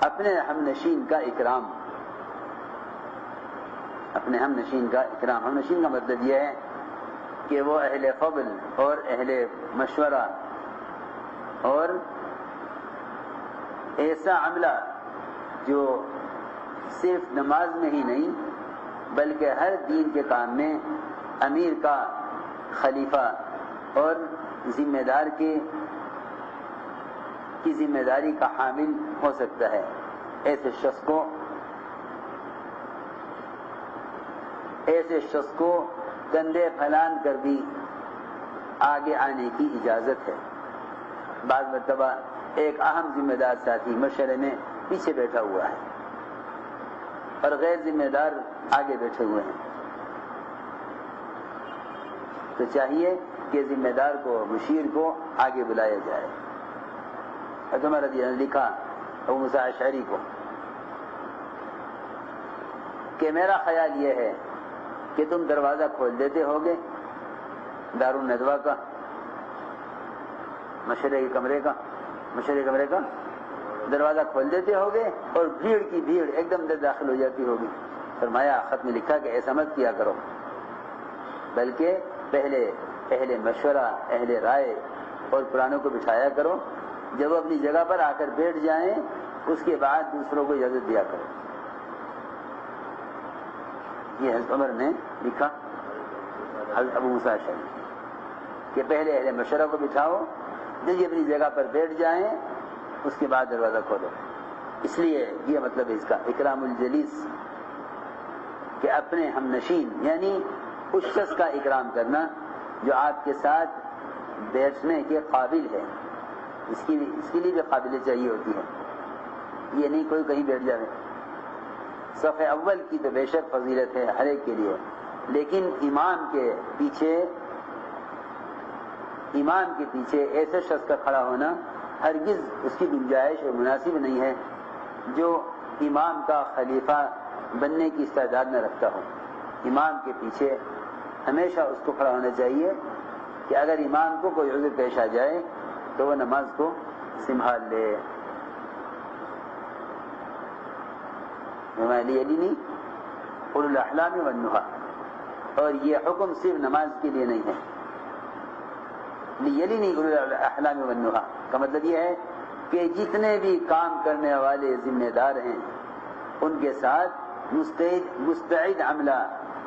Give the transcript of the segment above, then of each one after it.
اپنے ہم نشین کا اکرام، اپنے ہم نشین کا اکرام۔ ہم نشین کا مطلب یہ ہے کہ وہ اہل فضل اور اہل مشورہ اور ایسا عملہ جو صرف نماز میں ہی نہیں بلکہ ہر دین کے کام میں امیر کا، خلیفہ اور ذمہ دار کی ذمہ داری کا حامل ہو سکتا ہے، ایسے شخص کو کندھے پھیلان کر بھی آگے آنے کی اجازت ہے۔ بعض مرتبہ ایک اہم ذمہ دار ساتھی مشورے میں پیچھے بیٹھا ہوا ہے اور غیر ذمہ دار آگے بیٹھے ہوئے ہیں، تو چاہیے کہ ذمہ دار کو، مشیر کو آگے بلایا جائے۔ عمر رضی اللہ عنہ نے لکھا ابو موسیٰ اشعری کو کہ میرا خیال یہ ہے کہ تم دروازہ کھول دیتے ہوگے دارالندوہ کا، مشورے کے کمرے کا دروازہ کھول دیتے ہوگے اور بھیڑ کی بھیڑ ایک دم داخل ہو جاتی ہوگی۔ فرمایا خط میں لکھا کہ ایسا مت کیا کرو، بلکہ پہلے اہل مشورہ، اہل رائے اور پرانوں کو بٹھایا کرو، جب وہ اپنی جگہ پر آ کر بیٹھ جائیں اس کے بعد دوسروں کو اجازت دیا کرو۔ یہ حضرت عمر نے لکھا حضرت ابو موسیٰ اشعری کہ پہلے اہل مشورہ کو بٹھاؤ، جب یہ اپنی جگہ پر بیٹھ جائیں اس کے بعد دروازہ کھولو۔ اس لیے یہ مطلب ہے اس کا اکرام الجلیس، کہ اپنے ہم نشین یعنی اس شخص کا اکرام کرنا جو آپ کے ساتھ بیٹھنے کے قابل ہے، اس کے لیے بھی قابلیت چاہیے ہوتی ہے، یہ نہیں کوئی کہیں بیٹھ جائے۔ صف اول کی تو بے شک فضیلت ہے ہر ایک کے لیے، لیکن امام کے پیچھے ایسے شخص کا کھڑا ہونا ہرگز اس کی گنجائش اور مناسب نہیں ہے جو امام کا خلیفہ بننے کی استعداد نہ رکھتا ہو۔ امام کے پیچھے ہمیشہ اس کو کھڑا ہونا چاہیے کہ اگر امام کو کوئی عذر پیش آ جائے تو وہ نماز کو سنبھال لے۔ نہیں اولو الاحلام والنہی، اور یہ حکم صرف نماز کے لیے نہیں ہے۔ لیلنی اولو الاحلام والنہی کا مطلب یہ ہے کہ جتنے بھی کام کرنے والے ذمہ دار ہیں ان کے ساتھ مستعد عملہ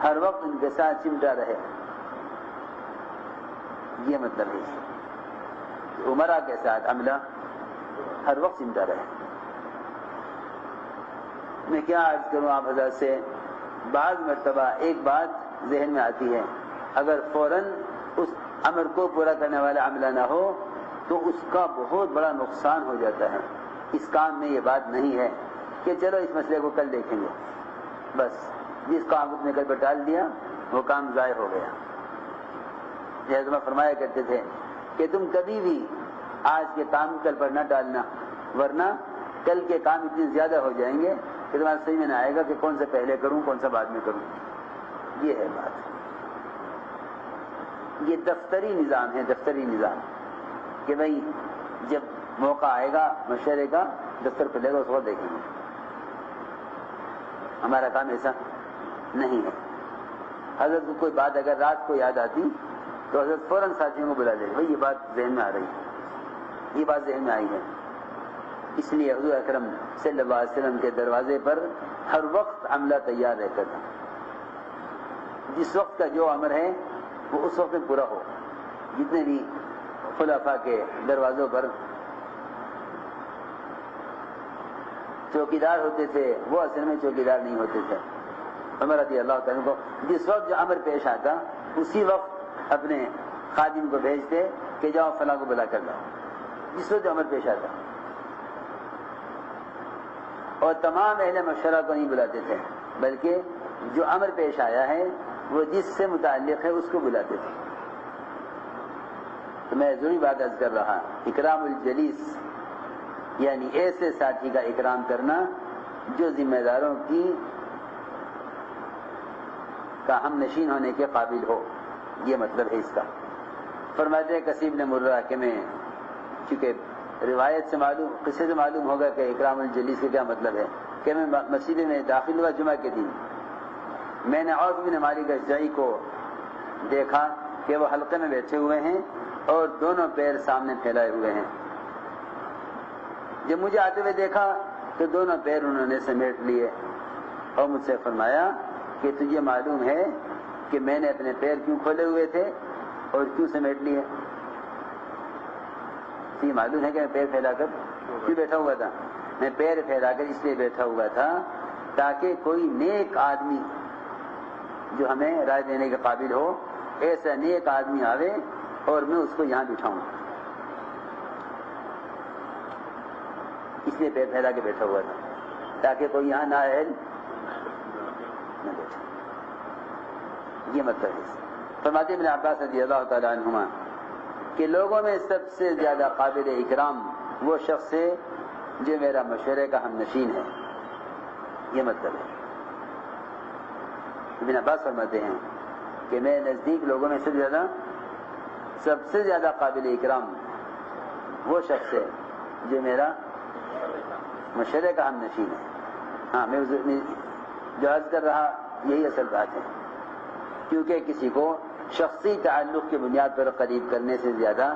ہر وقت ان کے ساتھ چمٹا رہے، یہ مطلب ہے عمرہ کے ساتھ عملہ ہر وقت چمٹا رہے۔ میں کیا عرض کروں آپ حضرت سے، بعض مرتبہ ایک بات ذہن میں آتی ہے، اگر فوراً اس امر کو پورا کرنے والا عملہ نہ ہو تو اس کا بہت بڑا نقصان ہو جاتا ہے۔ اس کام میں یہ بات نہیں ہے کہ چلو اس مسئلے کو کل دیکھیں گے، بس جس کام کو نے کل پر ٹال دیا وہ کام ضائع ہو گیا۔ جیسے فرمایا کرتے تھے کہ تم کبھی بھی آج کے کام کل پر نہ ڈالنا، ورنہ کل کے کام اتنے زیادہ ہو جائیں گے کہ تمہارا سمجھ میں نہ آئے گا کہ کون سا پہلے کروں کون سا بعد میں کروں۔ یہ ہے بات، یہ دفتری نظام ہے، دفتری نظام کہ بھائی جب موقع آئے گا مشورے کا دفتر پہ لے گا اس کو دیکھیں گے۔ ہمارا کام ایسا نہیں ہے۔ حضرت کو کوئی بات اگر رات کو یاد آتی تو حضرت فوراً ساتھیوں کو بلا دے گا، بھائی یہ بات ذہن میں آ رہی ہے، یہ بات ذہن میں آئی ہے۔ اس لیے حضور اکرم صلی اللہ علیہ وسلم کے دروازے پر ہر وقت عملہ تیار رہتا تھا، جس وقت کا جو امر ہے وہ اس وقت میں پورا ہو۔ جتنے بھی خلفاء کے دروازوں پر چوکیدار ہوتے تھے وہ اصل میں چوکیدار نہیں ہوتے تھے۔ عمر رضی اللہ تعالیٰ کو جس وقت جو امر پیش آتا اسی وقت اپنے خادم کو بھیجتے کہ جاؤ فلاں کو بلا کر لاؤ، جس وقت جو امر پیش آتا، اور تمام اہل مشورہ کو نہیں بلاتے تھے بلکہ جو امر پیش آیا ہے وہ جس سے متعلق ہے اس کو بلاتے تھے۔ تو میں ضروری بات عرض کر رہا، اکرام الجلیس یعنی ایسے ساتھی کا اکرام کرنا جو ذمہ داروں کا ہم نشین ہونے کے قابل ہو، یہ مطلب ہے اس کا۔ فرماتے ہیں کسیب نے مرہ کہ میں چونکہ روایت سے معلوم، قصے سے معلوم ہوگا کہ اکرام الجلیس کا کیا مطلب ہے کہ میں مسجد میں داخل ہوا جمعہ کے دن، میں نے عوف بن مالک اشجعی کو دیکھا کہ وہ حلقے میں بیٹھے ہوئے ہیں اور دونوں پیر سامنے پھیلائے ہوئے ہیں۔ جب مجھے آتے ہوئے دیکھا تو دونوں پیر انہوں نے سمیٹ لیے اور مجھ سے فرمایا کہ تجھے معلوم ہے کہ میں نے اپنے پیر کیوں کھولے ہوئے تھے اور کیوں سمیٹ لیے؟ یہ معلوم ہے کہ میں پیر پھیلا کر کیوں بیٹھا ہوا تھا؟ میں پیر پھیلا کر اس لیے بیٹھا ہوا تھا تاکہ کوئی نیک آدمی جو ہمیں رائے دینے کے قابل ہو، ایسا نیک آدمی آوے اور میں اس کو یہاں بٹھاؤں، اس لیے پیر پھیلا کے بیٹھا ہوا تھا تاکہ کوئی یہاں نااہل نہ بیٹھے۔ یہ مطلب ہے۔ فرماتے ابن عباس رضی اللہ تعالی عنہما کہ لوگوں میں سب سے زیادہ قابل اکرام وہ شخص ہے جو میرا مشورے کا ہم نشین ہے، یہ مطلب ہے۔ ابن عباس فرماتے ہیں کہ میرے نزدیک لوگوں میں سب سے زیادہ قابل اکرام وہ شخص ہے جو میرا مشورے کا ہم نشین ہے۔ ہاں، میں جو عرض کر رہا یہی اصل بات ہے، کیونکہ کسی کو شخصی تعلق کی بنیاد پر قریب کرنے سے زیادہ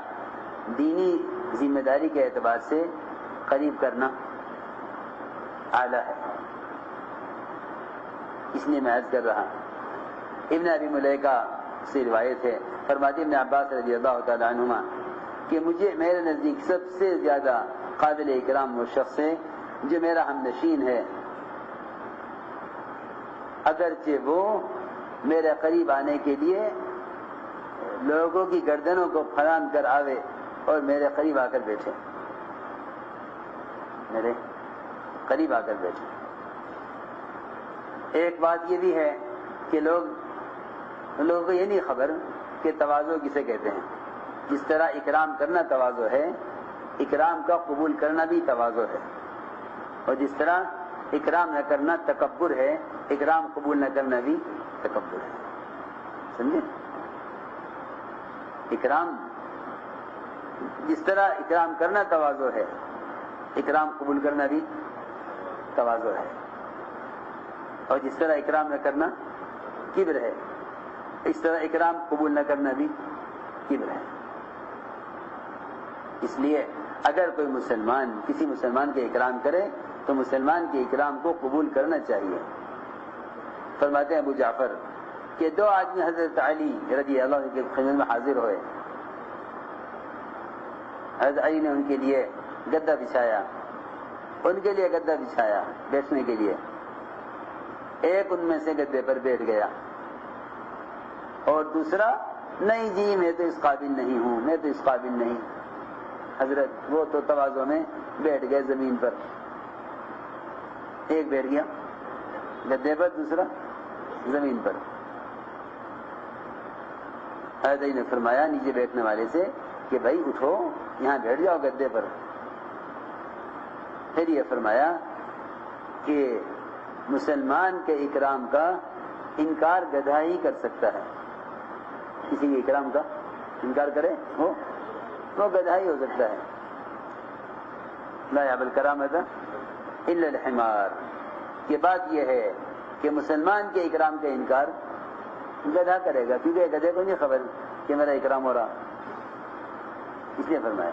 دینی ذمہ داری کے اعتبار سے قریب کرنا اعلیٰ ہے، اس لیے میں عرض کر رہا۔ ابن ابی ملیکہ سے روایت ہے، فرماتے ابن عباس رضی اللہ تعالی عنہما کہ میرے نزدیک سب سے زیادہ قابل اکرام وہ شخص ہے جو میرا ہم نشین ہے، اگرچہ وہ میرے قریب آنے کے لیے لوگوں کی گردنوں کو پھلانگ کر آوے اور میرے قریب آ کر بیٹھے، میرے قریب آ کر بیٹھے۔ ایک بات یہ بھی ہے کہ لوگوں کو یہ نہیں خبر کہ تواضع کسے کہتے ہیں۔ جس طرح اکرام کرنا تواضع ہے، اکرام کا قبول کرنا بھی تواضع ہے، اور جس طرح اکرام نہ کرنا تکبر ہے، اکرام قبول نہ کرنا بھی تکبر ہے، سمجھے؟ اکرام، جس طرح اکرام کرنا تواضع ہے، اکرام قبول کرنا بھی تواضع ہے، اور جس طرح اکرام نہ کرنا کبر ہے، اس طرح اکرام قبول نہ کرنا بھی کبر ہے۔ اس لیے اگر کوئی مسلمان کسی مسلمان کے اکرام کرے تو مسلمان کے اکرام کو قبول کرنا چاہیے۔ فرماتے ہیں ابو جعفر کہ دو آدمی حضرت علی رضی اللہ عنہ کے خدمت میں حاضر ہوئے، حضرت علی نے ان کے لیے گدا بچھایا، بیٹھنے کے لیے۔ ایک ان میں سے گدے پر بیٹھ گیا اور دوسرا نہیں جی میں تو اس قابل نہیں ہوں، میں تو اس قابل نہیں۔ حضرت وہ تو تواضع میں بیٹھ گئے زمین پر، ایک بیٹھ گیا گدے پر، دوسرا زمین پر۔ حضرت نے فرمایا نیچے بیٹھنے والے سے کہ بھائی اٹھو، یہاں بیٹھ جاؤ گدے پر۔ پھر یہ فرمایا کہ مسلمان کے اکرام کا انکار گدھا ہی کر سکتا ہے، کسی کے اکرام کا انکار کرے وہ گدھا ہی ہو سکتا ہے۔ لا یعب الکرامۃ الا الحمار، یہ بات یہ ہے کہ مسلمان کے اکرام کا انکار گدھا کرے گا، کیونکہ گدھے کو نہیں خبر کہ میرا اکرام ہو رہا، اس لیے فرمایا۔